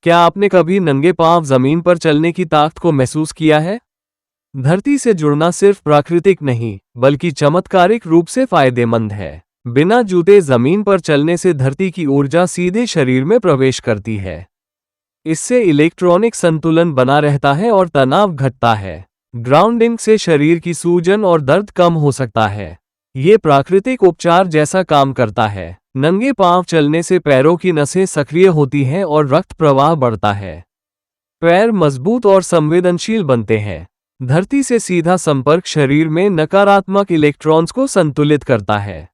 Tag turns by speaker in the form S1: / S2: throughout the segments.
S1: क्या आपने कभी नंगे पांव जमीन पर चलने की ताकत को महसूस किया है? धरती से जुड़ना सिर्फ प्राकृतिक नहीं, बल्कि चमत्कारिक रूप से फायदेमंद है। बिना जूते जमीन पर चलने से धरती की ऊर्जा सीधे शरीर में प्रवेश करती है। इससे इलेक्ट्रॉनिक संतुलन बना रहता है और तनाव घटता है। ग्राउंडिंग से शरीर की सूजन और दर्द कम हो सकता है। ये प्राकृतिक उपचार जैसा काम करता है। नंगे पांव चलने से पैरों की नसें सक्रिय होती हैं और रक्त प्रवाह बढ़ता है। पैर मजबूत और संवेदनशील बनते हैं। धरती से सीधा संपर्क शरीर में नकारात्मक इलेक्ट्रॉन्स को संतुलित करता है।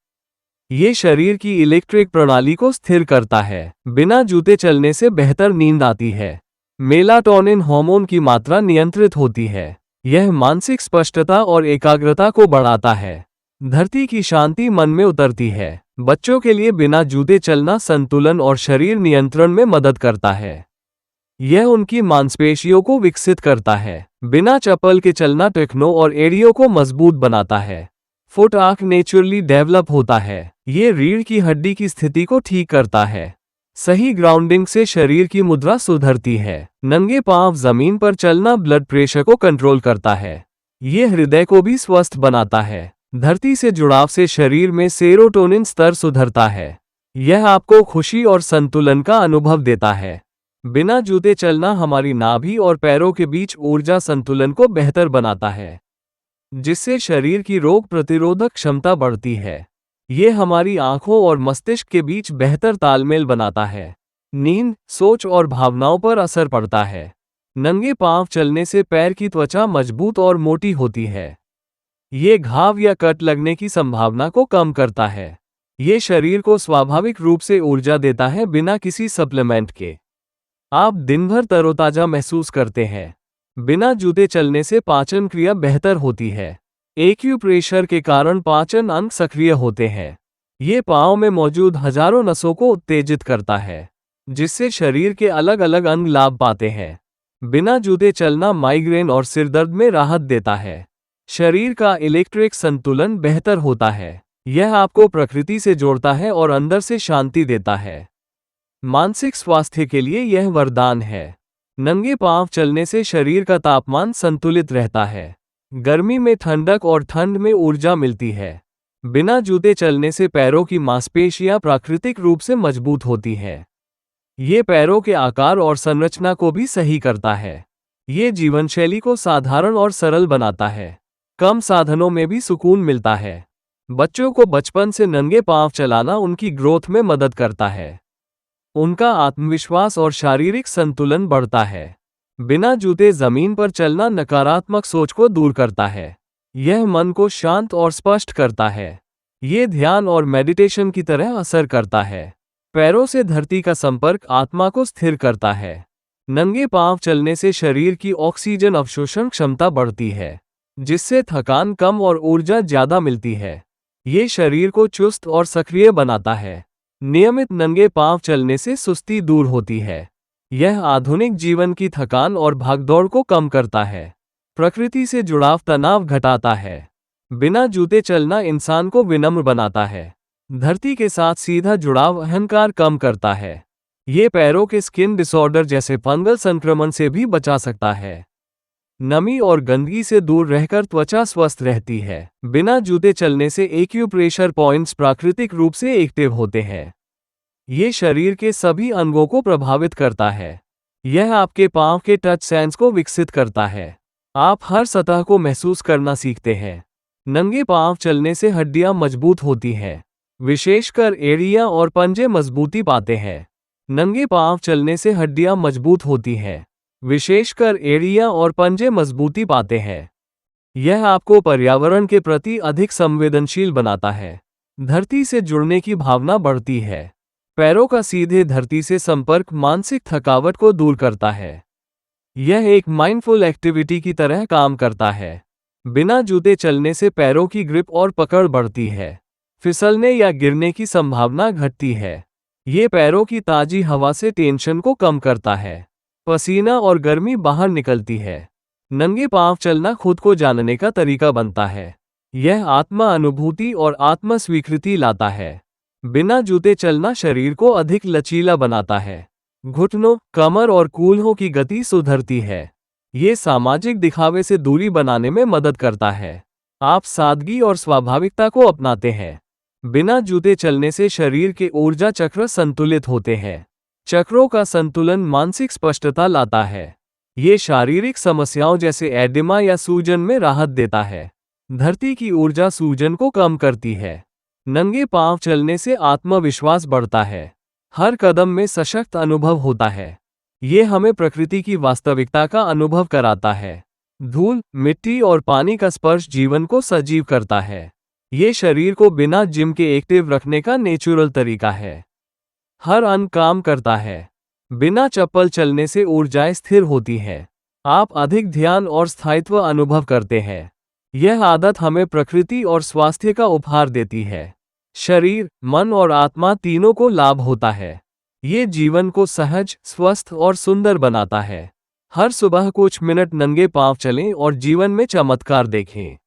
S1: ये शरीर की इलेक्ट्रिक प्रणाली को स्थिर करता है। बिना जूते चलने से बेहतर नींद आती है। मेलाटोनिन हार्मोन की मात्रा नियंत्रित होती है। यह मानसिक स्पष्टता और एकाग्रता को बढ़ाता है। धरती की शांति मन में उतरती है। बच्चों के लिए बिना जूते चलना संतुलन और शरीर नियंत्रण में मदद करता है। यह उनकी मांसपेशियों को विकसित करता है। बिना चप्पल के चलना टखनों और एड़ियों को मजबूत बनाता है। फुट आर्क नेचुरली डेवलप होता है। ये रीढ़ की हड्डी की स्थिति को ठीक करता है। सही ग्राउंडिंग से शरीर की मुद्रा सुधरती है। नंगे पांव जमीन पर चलना ब्लड प्रेशर को कंट्रोल करता है। ये हृदय को भी स्वस्थ बनाता है। धरती से जुड़ाव से शरीर में सेरोटोनिन स्तर सुधरता है। यह आपको खुशी और संतुलन का अनुभव देता है। बिना जूते चलना हमारी नाभि और पैरों के बीच ऊर्जा संतुलन को बेहतर बनाता है, जिससे शरीर की रोग प्रतिरोधक क्षमता बढ़ती है। ये हमारी आंखों और मस्तिष्क के बीच बेहतर तालमेल बनाता है। नींद, सोच और भावनाओं पर असर पड़ता है। नंगे पांव चलने से पैर की त्वचा मजबूत और मोटी होती है। ये घाव या कट लगने की संभावना को कम करता है। ये शरीर को स्वाभाविक रूप से ऊर्जा देता है बिना किसी सप्लीमेंट के। आप दिन भर तरोताजा महसूस करते हैं। बिना जूते चलने से पाचन क्रिया बेहतर होती है। एक्यूप्रेशर के कारण पाचन अंग सक्रिय होते हैं। ये पांव में मौजूद हजारों नसों को उत्तेजित करता है, जिससे शरीर के अलग अलग अंग लाभ पाते हैं। बिना जूते चलना माइग्रेन और सिरदर्द में राहत देता है। शरीर का इलेक्ट्रिक संतुलन बेहतर होता है। यह आपको प्रकृति से जोड़ता है और अंदर से शांति देता है। मानसिक स्वास्थ्य के लिए यह वरदान है। नंगे पांव चलने से शरीर का तापमान संतुलित रहता है। गर्मी में ठंडक और ठंड में ऊर्जा मिलती है। बिना जूते चलने से पैरों की मांसपेशियां प्राकृतिक रूप से मजबूत होती हैं। ये पैरों के आकार और संरचना को भी सही करता है। ये जीवनशैली को साधारण और सरल बनाता है। कम साधनों में भी सुकून मिलता है। बच्चों को बचपन से नंगे पांव चलाना उनकी ग्रोथ में मदद करता है। उनका आत्मविश्वास और शारीरिक संतुलन बढ़ता है। बिना जूते जमीन पर चलना नकारात्मक सोच को दूर करता है। यह मन को शांत और स्पष्ट करता है। ये ध्यान और मेडिटेशन की तरह असर करता है। पैरों से धरती का संपर्क आत्मा को स्थिर करता है। नंगे पांव चलने से शरीर की ऑक्सीजन अवशोषण क्षमता बढ़ती है, जिससे थकान कम और ऊर्जा ज्यादा मिलती है। ये शरीर को चुस्त और सक्रिय बनाता है। नियमित नंगे पांव चलने से सुस्ती दूर होती है। यह आधुनिक जीवन की थकान और भागदौड़ को कम करता है। प्रकृति से जुड़ाव तनाव घटाता है। बिना जूते चलना इंसान को विनम्र बनाता है। धरती के साथ सीधा जुड़ाव अहंकार कम करता है। ये पैरों के स्किन डिसऑर्डर जैसे फंगल संक्रमण से भी बचा सकता है। नमी और गंदगी से दूर रहकर त्वचा स्वस्थ रहती है। बिना जूते चलने से एक्यूप्रेशर पॉइंट्स प्राकृतिक रूप से एक्टिव होते हैं। ये शरीर के सभी अंगों को प्रभावित करता है। यह आपके पांव के टच सेंस को विकसित करता है। आप हर सतह को महसूस करना सीखते हैं। नंगे पांव चलने से हड्डियां मजबूत होती हैं, विशेषकर एड़ियां और पंजे मजबूती पाते हैं। नंगे पांव चलने से हड्डियां मजबूत होती हैं, विशेषकर एड़ियां और पंजे मजबूती पाते हैं। यह आपको पर्यावरण के प्रति अधिक संवेदनशील बनाता है। धरती से जुड़ने की भावना बढ़ती है। पैरों का सीधे धरती से संपर्क मानसिक थकावट को दूर करता है। यह एक माइंडफुल एक्टिविटी की तरह काम करता है। बिना जूते चलने से पैरों की ग्रिप और पकड़ बढ़ती है। फिसलने या गिरने की संभावना घटती है। ये पैरों की ताजी हवा से टेंशन को कम करता है। पसीना और गर्मी बाहर निकलती है। नंगे पांव चलना खुद को जानने का तरीका बनता है। यह आत्मा अनुभूति और आत्म स्वीकृति लाता है। बिना जूते चलना शरीर को अधिक लचीला बनाता है। घुटनों, कमर और कूल्हों की गति सुधरती है। ये सामाजिक दिखावे से दूरी बनाने में मदद करता है। आप सादगी और स्वाभाविकता को अपनाते हैं। बिना जूते चलने से शरीर के ऊर्जा चक्र संतुलित होते हैं। चक्रों का संतुलन मानसिक स्पष्टता लाता है। ये शारीरिक समस्याओं जैसे एडिमा या सूजन में राहत देता है। धरती की ऊर्जा सूजन को कम करती है। नंगे पांव चलने से आत्मविश्वास बढ़ता है। हर कदम में सशक्त अनुभव होता है। ये हमें प्रकृति की वास्तविकता का अनुभव कराता है। धूल, मिट्टी और पानी का स्पर्श जीवन को सजीव करता है। ये शरीर को बिना जिम के एक्टिव रखने का नेचुरल तरीका है। हर अंग काम करता है। बिना चप्पल चलने से ऊर्जाएं स्थिर होती हैं। आप अधिक ध्यान और स्थायित्व अनुभव करते हैं। यह आदत हमें प्रकृति और स्वास्थ्य का उपहार देती है। शरीर, मन और आत्मा तीनों को लाभ होता है। ये जीवन को सहज, स्वस्थ और सुंदर बनाता है। हर सुबह कुछ मिनट नंगे पांव चलें और जीवन में चमत्कार देखें।